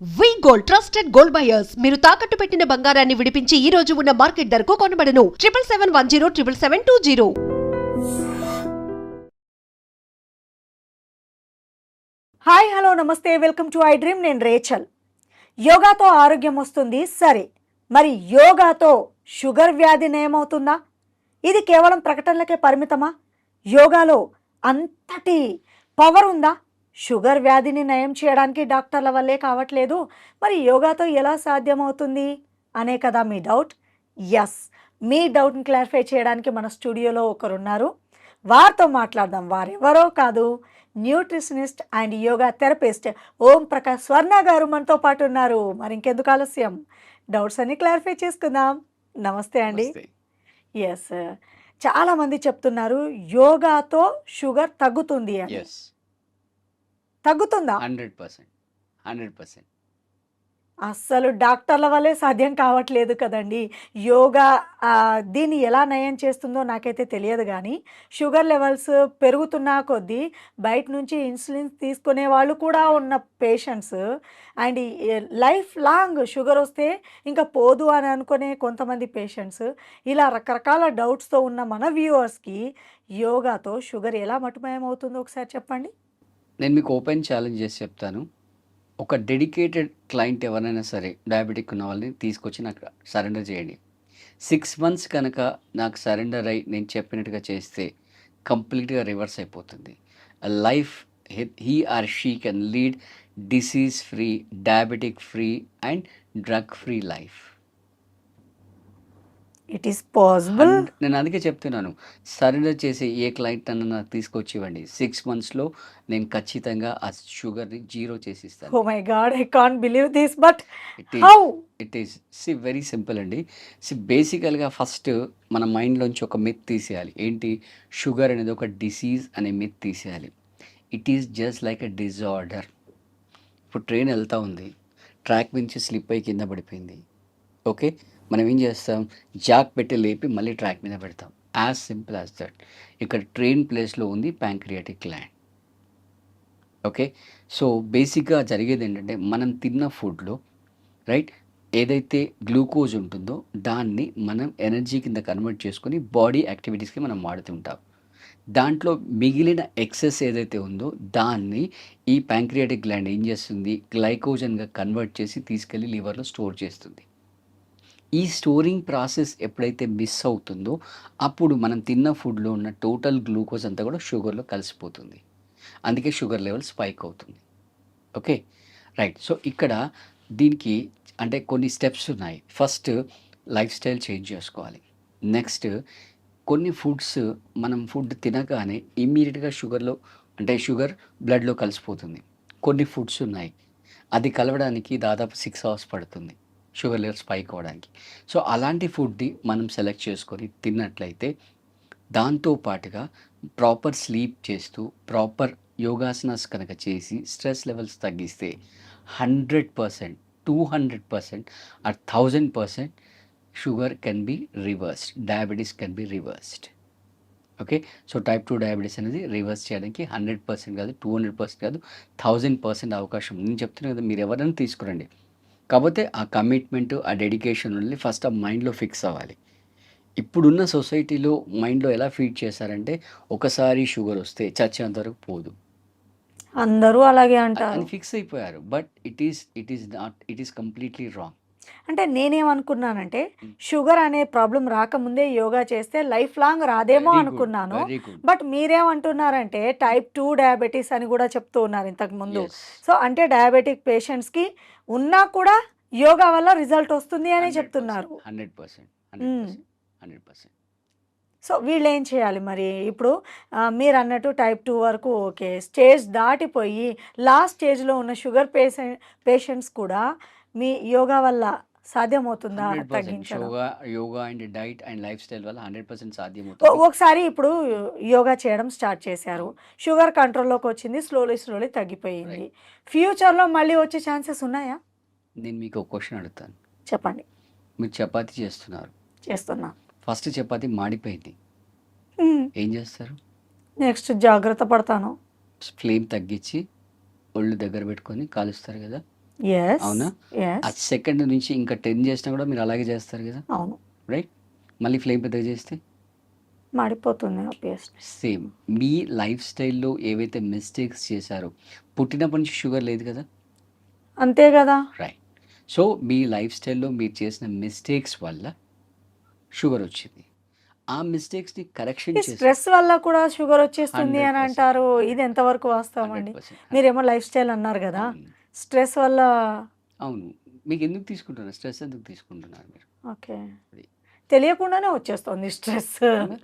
వి gold trusted gold buyers మీరు తాకట్టు పెట్టిన బంగారాన్ని విడిపించి ఈ రోజు ఉన్న మార్కెట్ ధరకు కొనబడను 7771077720. హాయ్ హలో నమస్తే వెల్కమ్ టు ఐ డ్రీమ్. నేను రేచల్. యోగాతో ఆరోగ్యం వస్తుంది సరే, మరి యోగాతో షుగర్ వ్యాధి నయమవుతుందా? ఇది కేవలం ప్రకటనలకే పరిమితమా? యోగాలో అంతటి పవర్ ఉందా? షుగర్ వ్యాధిని నయం చేయడానికి డాక్టర్ల వల్లే కావట్లేదు, మరి యోగాతో ఎలా సాధ్యమవుతుంది అనే కదా మీ డౌట్. ఎస్, మీ డౌట్ని క్లారిఫై చేయడానికి మన స్టూడియోలో ఒకరున్నారు. వారితో మాట్లాడదాం. వారెవరో కాదు, nutritionist and yoga therapist Om Prakash స్వర్ణ గారు మనతో పాటు ఉన్నారు. మరి ఇంకెందుకు ఆలస్యం, డౌట్స్ అన్ని క్లారిఫై చేసుకుందాం. నమస్తే అండి. ఎస్, చాలామంది చెప్తున్నారు యోగాతో షుగర్ తగ్గుతుంది అని. తగ్గుతుందా? 100%. అస్సలు డాక్టర్ల వల్లే సాధ్యం కావట్లేదు కదండి. యోగా దీన్ని ఎలా నయం చేస్తుందో నాకైతే తెలియదు, కానీ షుగర్ లెవెల్స్ పెరుగుతున్న కొద్దీ బయట నుంచి ఇన్సులిన్ తీసుకునే వాళ్ళు కూడా ఉన్న patients, and life long sugar వస్తే ఇంకా పోదు అని అనుకునే కొంతమంది పేషెంట్స్, ఇలా రకరకాల డౌట్స్తో ఉన్న మన వ్యూవర్స్కి యోగాతో షుగర్ ఎలా మటుమయం అవుతుందో ఒకసారి చెప్పండి. నేను మీకు ఓపెన్ ఛాలెంజ్ చేసి చెప్తాను. ఒక డెడికేటెడ్ క్లయింట్ ఎవరైనా సరే డయాబెటిక్ ఉన్న వాళ్ళని తీసుకొచ్చి నాకు సరెండర్ చేయండి. 6 months కనుక నాకు సరెండర్ అయ్యి నేను చెప్పినట్టుగా చేస్తే కంప్లీట్గా రివర్స్ అయిపోతుంది. Life he or she can lead disease free, diabetic free and drug free life. It is possible. నేను అందుకే చెప్తున్నాను, సరెండర్ చేసే ఏ క్లయింట్ అన్న నాకు తీసుకొచ్చి ఇవ్వండి. 6 monthsలో నేను ఖచ్చితంగా ఆ షుగర్ని జీరో చేసిస్తాను. Oh my god, I can't believe this, but it how? It is very simple అండి. బేసికల్గా ఫస్ట్ మన మైండ్లోంచి ఒక మిత్ తీసేయాలి. ఏంటి? షుగర్ అనేది ఒక డిసీజ్ అనే మిత్ తీసేయాలి. It is just like a disorder. ఇప్పుడు ట్రైన్ వెళ్తూ ఉంది, ట్రాక్ నుంచి స్లిప్ అయ్యి కింద పడిపోయింది. ఓకే, మనం ఏం చేస్తాం? జాక్ పెట్టి లేపి మళ్ళీ ట్రాక్ మీద పెడతాం. As simple as that. ఇక్కడ ట్రైన్ ప్లేస్లో ఉంది ప్యాంక్రియాటిక్ గ్లాండ్. ఓకే, సో బేసిక్గా జరిగేది ఏంటంటే మనం తిన్న ఫుడ్లో రైట్ ఏదైతే గ్లూకోజ్ ఉంటుందో దాన్ని మనం ఎనర్జీ కింద కన్వర్ట్ చేసుకొని బాడీ యాక్టివిటీస్కి మనం వాడుతుంటాం. దాంట్లో మిగిలిన ఎక్సెస్ ఏదైతే ఉందో దాన్ని ఈ ప్యాంక్రియాటిక్ గ్లాండ్ ఏం చేస్తుంది? గ్లైకోజన్గా కన్వర్ట్ చేసి తీసుకెళ్ళి లివర్లో స్టోర్ చేస్తుంది. ఈ స్టోరింగ్ ప్రాసెస్ ఎప్పుడైతే మిస్ అవుతుందో అప్పుడు మనం తిన్న ఫుడ్లో ఉన్న టోటల్ గ్లూకోజ్ అంతా కూడా షుగర్లో కలిసిపోతుంది. అందుకే షుగర్ లెవెల్ స్పైక్ అవుతుంది. Okay right. సో ఇక్కడ దీనికి అంటే కొన్ని స్టెప్స్ ఉన్నాయి. ఫస్ట్ లైఫ్ స్టైల్ చేంజ్ చేసుకోవాలి. నెక్స్ట్ కొన్ని ఫుడ్స్ మనం ఫుడ్ తినగానే ఇమ్మీడియట్గా షుగర్ బ్లడ్లో కలిసిపోతుంది. కొన్ని ఫుడ్స్ ఉన్నాయి అది కలవడానికి దాదాపు 6 hours పడుతుంది షుగర్ లెవెల్ స్పైక్ అవ్వడానికి. సో అలాంటి ఫుడ్ని మనం సెలెక్ట్ చేసుకొని తిన్నట్లయితే దాంతో పాటుగా ప్రాపర్ స్లీప్ చేస్తూ ప్రాపర్ యోగాసనాస్ కనుక చేసి స్ట్రెస్ లెవెల్స్ తగ్గిస్తే 100%, 200% or 1000% sugar can be reversed, diabetes can be reversed. Okay, so type 2 diabetes అనేది రివర్స్ చేయడానికి 100% కాదు, 200% కాదు, 1000% అవకాశం. నేను చెప్తున్నాను కదా, మీరు ఎవరైనా తీసుకురండి. కాకపోతే ఆ కమిట్మెంట్, ఆ డెడికేషన్ ఉండి ఫస్ట్ ఆ మైండ్లో ఫిక్స్ అవ్వాలి. ఇప్పుడున్న సొసైటీలో మైండ్లో ఎలా ఫీడ్ చేశారంటే ఒకసారి షుగర్ వస్తే చచ్చేంత వరకు పోదు అందరూ అలాగే అంటారు అని ఫిక్స్ అయిపోయారు. But it is completely wrong. అంటే నేనేమనుకున్నానంటే షుగర్ అనే ప్రాబ్లం రాకముందే యోగా చేస్తే లైఫ్ లాంగ్ రాదేమో అనుకున్నాను. Very good. బట్ మీరేమంటున్నారంటే టైప్ 2 డయాబెటీస్ అని కూడా చెప్తూ ఉన్నారు ఇంతకు ముందు. ఎస్, సో అంటే డయాబెటిక్ పేషెంట్స్కి ఉన్నా కూడా యోగా వల్ల రిజల్ట్ వస్తుంది అని చెప్తున్నారు. 100%. మ్మ్. 100%. సో వీళ్ళు ఏం చేయాలి మరి? ఇప్పుడు మీరు అన్నట్టు టైప్ 2 వరకు ఓకే, స్టేజ్ దాటిపోయి లాస్ట్ స్టేజ్లో ఉన్న షుగర్ పేషెంట్స్ కూడా మీ యోగా వల్ల సాధ్యమవుతుందా 100% తగ్గించడం? Yoga and diet and life style వల్ల 100% సాధ్యమవుతుంది. ఒకసారి ఇప్పుడు యోగా చేయడం స్టార్ట్ చేశారు, షుగర్ కంట్రోల్లోకి వచ్చింది, స్లోలీ తగ్గిపోయింది. ఫ్యూచర్లో మళ్ళీ వచ్చే ఛాన్సెస్ ఉన్నాయా? నేను మీకు ఒక క్వశ్చన్ అడుగుతాను. చెప్పండి. మీరు చపాతీ చేస్తున్నారు, చేస్తున్నా. ఫస్ట్ చపాతీ మాడిపోయింది, ఏం చేస్తారు? నెక్స్ట్ జాగ్రత్త పడతాను. ఫ్లేమ్ తగ్గించి ఒళ్ళు దగ్గర పెట్టుకొని కాలుస్తారు కదా. ఎస్ అవునా? ఆ ఎస్ సెకండ్ నుంచి ఇంకా 10 చేసినా కూడా మీరు అలాగే చేస్తారు కదా! అవును, రైట్? మళ్ళీ ఫ్లేమ్ పెద్దగా చేస్తే మాడిపోతుంది ఆబ్వియస్లీ. సేమ్. మీ లైఫ్ స్టైల్‌లో ఏవైతే మిస్టేక్స్ చేశారో, పుట్టినప్పటి నుంచి షుగర్ లేదు కదా! అంతే కదా. రైట్. సో, మీ లైఫ్ స్టైల్‌లో మీరు చేసిన మిస్టేక్స్ వల్ల షుగర్ వచ్చింది. ఆ మిస్టేక్స్‌ని కరెక్షన్ ఈ చేసి స్ట్రెస్ వల్ల కూడా షుగర్ వచ్చేస్తుంది అని 100%. అంటారు. ఇది ఎంతవరకు వాస్తవం అండి? 100%. మీరేమో లైఫ్ స్టైల్ అన్నారు కదా, అవును. స్ట్రెస్ వల్ల. అవును. మీకెందుకు తీసుకుంటున్నారు? స్ట్రెస్ ఎందుకు తీసుకుంటున్నారు మీరు? ఓకే, అది. తెలియకుండానే వచ్చేస్తుంది స్ట్రెస్.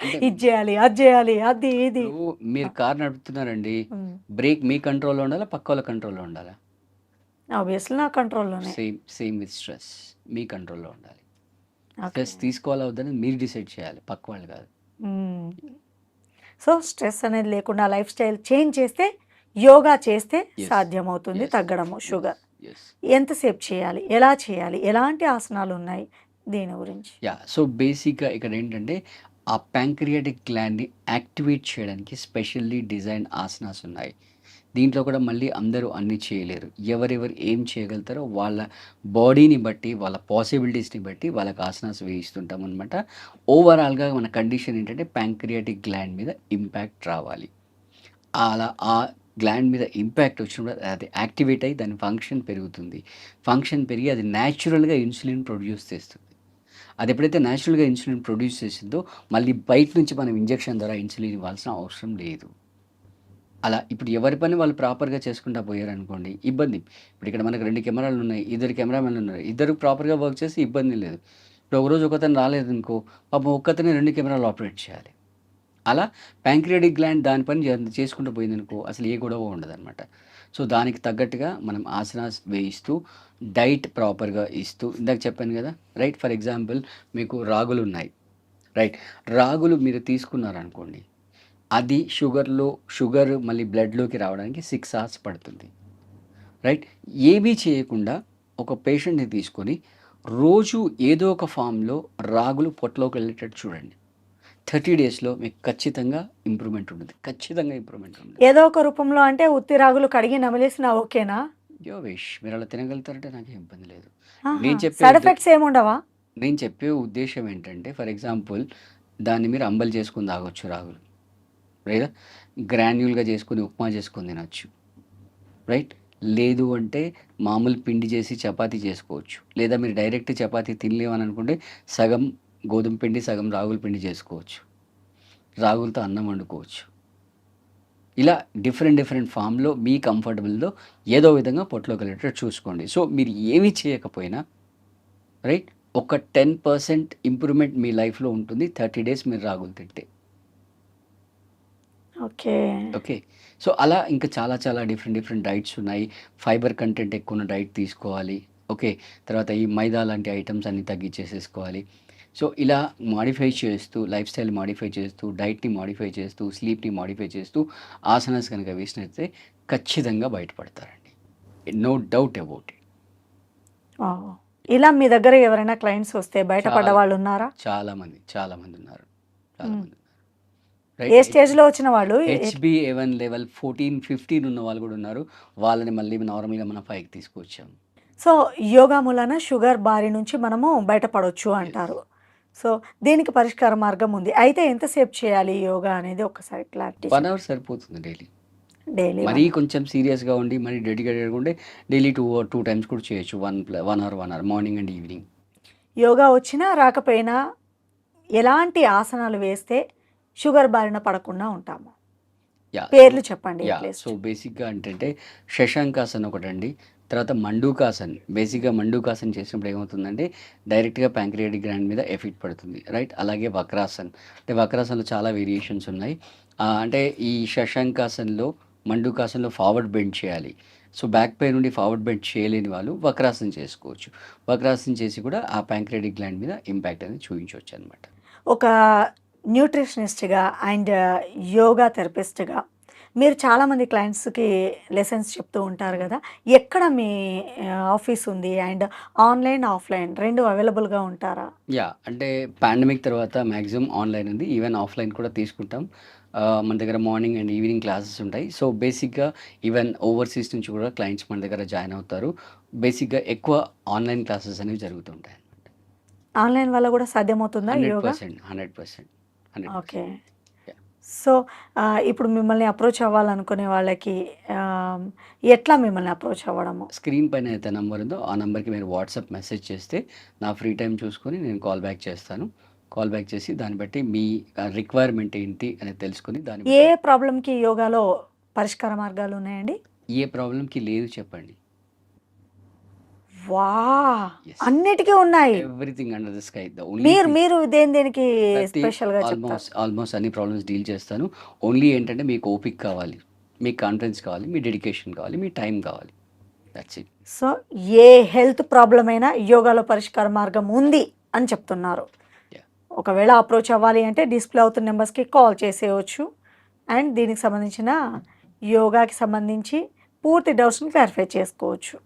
అంటే ఇది చేయాలి, అది చేయాలి, అది ఇది. ఇప్పుడు మీరు కార్ నడుపుతున్నారండి. ఉమ్, బ్రేక్ మీ కంట్రోల్‌లో ఉండాలా? పక్కోళ్ళ కంట్రోల్‌లో ఉండాలా? ఆబ్వియస్లీ నా కంట్రోల్లోనే. Same with stress. మీ కంట్రోల్‌లో ఉండాలి. ఓకే. స్ట్రెస్ తీసుకోవాలా వద్దని మీరు డిసైడ్ చేయాలి. పక్క వాళ్ళు కాదు. సో స్ట్రెస్ అనేది లేకుండా లైఫ్ స్టైల్ చేంజ్ చేస్తే, యోగా చేస్తే యెస్. సాధ్యమవుతుంది యెస్. తగ్గడము షుగర్. యెస్. ఎంతసేపు చేయాలి, ఎలా చేయాలి, ఎలాంటి ఆసనాలు ఉన్నాయి దీని గురించి? యాహ్! సో, బేసిక్‌గా ఇక్కడేంటంటే, ఆ ప్యాంక్రియాటిక్ గ్లాండ్‌ని యాక్టివేట్ చేయడానికి స్పెషల్లీ డిజైన్ ఆసనాస్ ఉన్నాయి. దీంట్లో కూడా మళ్ళీ అందరూ అన్నీ చేయలేరు. ఎవరెవరు ఏం చేయగలుగుతారో వాళ్ళ బాడీని బట్టి, వాళ్ళ పాసిబిలిటీస్‌ని బట్టి వాళ్ళకి ఆసనాస్ వేయిస్తుంటామనమాట. ఓవరాల్‌గా మన కండిషన్ ఏంటంటే, ప్యాంక్రియాటిక్ గ్లాండ్ మీద ఇంపాక్ట్ రావాలి. అలా ఆ గ్లాండ్ మీద ఇంపాక్ట్ వచ్చినప్పుడు అది యాక్టివేట్ అయ్యి దాని ఫంక్షన్ పెరుగుతుంది. ఫంక్షన్ పెరిగి అది న్యాచురల్‌గా ఇన్సులిన్ ప్రొడ్యూస్ చేస్తుంది. అది ఎప్పుడైతే న్యాచురల్‌గా ఇన్సులిన్ ప్రొడ్యూస్ చేసిందో, మళ్ళీ బయట నుంచి మనం ఇంజెక్షన్ ద్వారా ఇన్సులిన్ ఇవ్వాల్సిన అవసరం లేదు. అలా ఇప్పుడు ఎవరి పని వాళ్ళు ప్రాపర్‌గా చేసుకుంటా పోయారనుకోండి ఇబ్బంది. ఇప్పుడు ఇక్కడ మనకు 2 కెమెరాలున్నాయి. ఇద్దరు కెమెరామెన్‌లు ఉన్నారు. ఇద్దరు ప్రాపర్‌గా వర్క్ చేస్తే ఇబ్బంది లేదు. ఇప్పుడు ఒకరోజు ఒకతను రాలేదనుకో, పాపం ఒక్కతనే 2 కెమెరాలు ఆపరేట్ చేయాలి. అలా ప్యాంక్రియాటిక్ గ్లాండ్ దాని పని చేసుకుంటూ పోయిందనుకో అసలు ఏ గొడవ ఉండదనమాట. సో, దానికి తగ్గట్టుగా మనం ఆసనాస్ వేయిస్తూ, డైట్ ప్రాపర్‌గా ఇస్తూ ఇందాక చెప్పాను కదా! రైట్. ఫర్ ఎగ్జాంపుల్ మీకు రాగులున్నాయి. రైట్. రాగులు మీరు తీసుకున్నారనుకోండి, అది షుగర్ మళ్ళీ బ్లడ్‌లోకి రావడానికి 6 అవర్స్ పడుతుంది. రైట్. ఏమీ చేయకుండా ఒక పేషెంట్‌ని తీసుకొని రోజు ఏదో ఒక ఫామ్‌లో రాగులు పొట్టలోకి వెళ్ళేటట్టు చూడండి. 30 డేస్‌లో మీకు ఖచ్చితంగా ఇంప్రూవ్‌మెంట్ ఉంటుంది. ఖచ్చితంగా ఇంప్రూవ్‌మెంట్ ఉంటుంది. ఏదో ఒక రూపంలో అంటే ఉత్తి రాగులు కడిగి నమిలేసినా ఓకేనా? Your wish. మీరు అలా తినగలుగుతారంటే నాకేం ఇబ్బంది లేదు. ఆహా, నేను చెప్పే సైడ్ ఎఫెక్ట్స్ ఏముండవా? నేను చెప్పే ఉద్దేశ్యం ఏంటంటే ఫర్ ఎగ్జాంపుల్ దాన్ని మీరు అంబలి చేసుకొని తాగొచ్చు రాగులు. లేదా గ్రాన్యూల్‌గా చేసుకొని ఉప్మా చేసుకొని తినొచ్చు. రైట్. లేదు అంటే మామూలు పిండి చేసి చపాతీ చేసుకోవచ్చు. లేదా మీరు డైరెక్ట్ చపాతీ తినలేమని అనుకుంటే సగం గోధుమ పిండి, సగం రాగుల పిండి చేసుకోవచ్చు. రాగులతో అన్నం వండుకోవచ్చు. ఇలా డిఫరెంట్ ఫామ్‌లో మీ కంఫర్టబుల్‌లో ఏదో విధంగా పొట్టలోకి వెళ్ళేటట్టు చూసుకోండి. సో, మీరు ఏమి చేయకపోయినా రైట్. ఒక 10% ఇంప్రూవ్‌మెంట్ మీ లైఫ్‌లో ఉంటుంది. 30 డేస్ మీరు రాగులు తింటే. ఓకే. ఓకే. సో, అలా ఇంకా చాలా డిఫరెంట్ డైట్స్ ఉన్నాయి. ఫైబర్ కంటెంట్ ఎక్కువున్న డైట్ తీసుకోవాలి. ఓకే. తర్వాత ఈ మైదా లాంటి ఐటెమ్స్ అన్నీ తగ్గించేసేసుకోవాలి. సో, ఇలా మాడిఫై చేస్తూ, లైఫ్ స్టైల్ మాడిఫై చేస్తూ, డైట్‌ని మాడిఫై చేస్తూ, స్లీప్‌ని మాడిఫై చేస్తూ, ఆసనాస్ గనుక వేసినట్లయితే ఖచ్చితంగా బయటపడతారండి. No doubt about it. Wow! ఇలా మీ దగ్గర ఎవరైనా క్లయింట్స్ వస్తే బయటపడ్డ చాలా వాళ్ళున్నారా? చాలామంది ఉన్నారు. హ్మ్. చాలామంది. ఏ రైట్. స్టేజ్‌లో వచ్చిన వాళ్ళు? హెచ్‌బీ-A1 లెవెల్ 14, 15 ఉన్న వాళ్ళు కూడా ఉన్నారు. వాళ్ళని మళ్ళీ నార్మల్‌గా మనం 5కి తీసుకొచ్చాము. సో, యోగా మూలాన షుగర్ బారి నుంచి మనము బయటపడొచ్చు యెస్. అంటారు. సో, దీనికి పరిష్కార మార్గం ఉంది. అయితే ఎంతసేపు చేయాలి యోగా అనేది ఒక్కసారి క్లారిటీ 1 అవర్ సరిపోతుంది డైలీ. డైలీ మరీ 1 కొంచెం సీరియస్‌గా ఉండి, మరీ డెడికేటెడ్‌గా ఉంటే డైలీ 2 టైమ్స్ కూడా చేయొచ్చు. 1 hour morning and evening. Yoga వచ్చినా రాకపోయినా ఎలాంటి ఆసనాలు వేస్తే షుగర్ బారిన పడకుండా ఉంటాము? యాహ్! పేర్లు చెప్పండి యాహ్! అట్‌లీస్ట్. సో, బేసిక్‌గా ఏంటంటే శశాంకాసన్ ఒకటండి. తర్వాత మండూకాసన్. బేసిక్‌గా మండూకాసన్ చేసినప్పుడు ఏమవుతుందంటే డైరెక్ట్‌గా ప్యాంక్రియాటిక్ గ్లాండ్ మీద ఎఫెక్ట్ పడుతుంది. రైట్. అలాగే వక్రాసన్. అంటే వక్రాసన్‌లో చాలా వేరియేషన్స్ ఉన్నాయి. అంటే ఈ శశాంకాసన్‌లో, మండూకాసన్‌లో ఫార్వర్డ్ బెండ్ చేయాలి. సో, బ్యాక్ పెయిన్ నుండి ఫార్వర్డ్ బెండ్ చేయలేని వాళ్ళు వక్రాసన్ చేసుకోవచ్చు. వక్రాసన్ చేసి కూడా ఆ ప్యాంక్రియాటిక్ గ్లాండ్ మీద ఇంపాక్ట్ అనేది చూయించొచ్చనమాట. ఒక న్యూట్రిషనిస్ట్‌గా అండ్ యోగా థెరపిస్ట్‌గా మీరు చాలామంది క్లయింట్స్‌కి లెసన్స్ చెప్తూ ఉంటారు గదా! ఎక్కడ మీ ఆఫీస్ ఉంది? అండ్ ఆన్‌లైన్, ఆఫ్‌లైన్ 2 అవైలబుల్‌గా ఉంటారా? యాహ్! అంటే పాండమిక్ తర్వాత మాక్సిమం ఆన్‌లైన్ ఉంది. ఈవెన్ ఆఫ్‌లైన్ కూడా తీసుకుంటాం. మన దగ్గర మార్నింగ్ అండ్ ఈవినింగ్ క్లాసెస్ ఉంటాయి. సో బేసిక్గా ఈవెన్ ఓవర్సీస్ నుంచి కూడా క్లయింట్స్ మన దగ్గర జాయిన్ అవుతారు. బేసిక్గా ఎక్కువ ఆన్లైన్ క్లాసెస్ అనేవి జరుగుతుంటాయి. ఆన్లైన్ వల్ల కూడా సాధ్యమవుతుందా యోగా? 100%. ఓకే. సో ఇప్పుడు మిమ్మల్ని అప్రోచ్ అవ్వాలనుకునే వాళ్ళకి ఎట్లా మిమ్మల్ని అప్రోచ్ అవ్వడము? స్క్రీన్ పైన అయితే నెంబర్ ఉందో ఆ నెంబర్కి మీరు వాట్సాప్ మెసేజ్ చేస్తే నా ఫ్రీ టైం చూసుకొని నేను కాల్ బ్యాక్ చేస్తాను. కాల్ బ్యాక్ చేసి దాన్ని బట్టి మీ రిక్వైర్మెంట్ ఏంటి అనేది తెలుసుకొని దాన్ని ఏ ప్రాబ్లంకి యోగాలో పరిష్కార మార్గాలు ఉన్నాయండి? ఏ ప్రాబ్లంకి లేదు చెప్పండి. వా Yes. అన్నిటికీ ఉన్నాయి. Everything under the sky. మీరు దేనికి స్పెషల్ గా చెప్తారు? ఆల్మోస్ట్ అన్ని ప్రాబ్లమ్స్ డీల్ చేస్తాను. ఓన్లీ ఏంటంటే మీకు ఓపిక కావాలి, మీకు కాన్ఫిడెన్స్ కావాలి, మీ డెడికేషన్ కావాలి, మీ టైం కావాలి. That's it. So A health problem అయినా యోగాలో పరిష్కార మార్గం ఉంది అని చెప్తున్నారు. Yeah. ఒకవేళ అప్రోచ్ అవ్వాలి అంటే డిస్ప్లే అవుతున్న నెంబర్స్కి కాల్ చేసేయచ్చు. అండ్ దీనికి సంబంధించిన యోగాకి సంబంధించి పూర్తి డౌట్స్ని క్లారిఫై చేసుకోవచ్చు.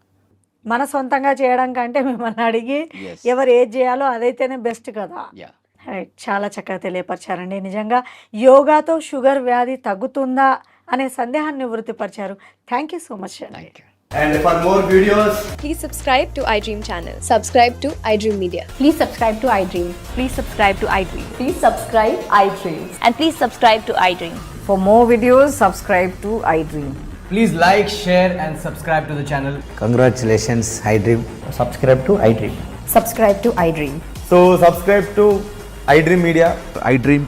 మన సొంతంగా చేయడం కంటే మిమ్మల్ని అడిగి Yes. ఎవరు ఏది చేయాలో అదైతేనే బెస్ట్ కదా. Yeah. రైట్, చాలా చక్కగా తెలియపరిచారండి. నిజంగా యోగాతో షుగర్ వ్యాధి తగ్గుతుందా అనే సందేహాన్ని నివృత్తిపరిచారు. థ్యాంక్ యూ సో మచ్ అండి. Thank you. And for more videos, Please subscribe to iDream channel. Subscribe to iDream Media. Please subscribe to iDream. Please subscribe to iDream. Please subscribe iDream. And please subscribe to iDream. For more videos, subscribe to iDream. please like, share, and subscribe to the channel. Congratulations, iDream. Subscribe to iDream. Subscribe to iDream. So, subscribe to iDream Media. iDream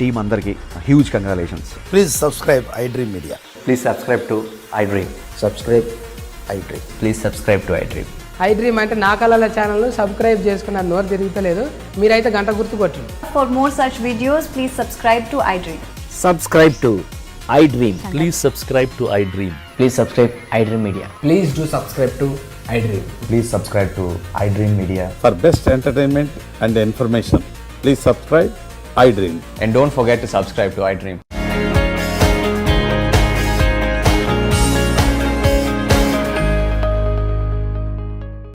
team అందరికి huge congratulations. Please subscribe iDream Media. Please subscribe to iDream. Subscribe iDream. Please subscribe to iDream. iDream అంటే నా కళల ఛానల్ను subscribe చేసుకున్న నోరు తిరుగుతలేదు, మీరైతే గంట గుర్తు కొట్టండి. For more such videos, please subscribe to iDream. Subscribe to iDream. Please subscribe to iDream. Please subscribe iDream Media. Please do subscribe to iDream. Please subscribe to iDream Media. For best entertainment and information, please subscribe iDream. And don't forget to subscribe to iDream.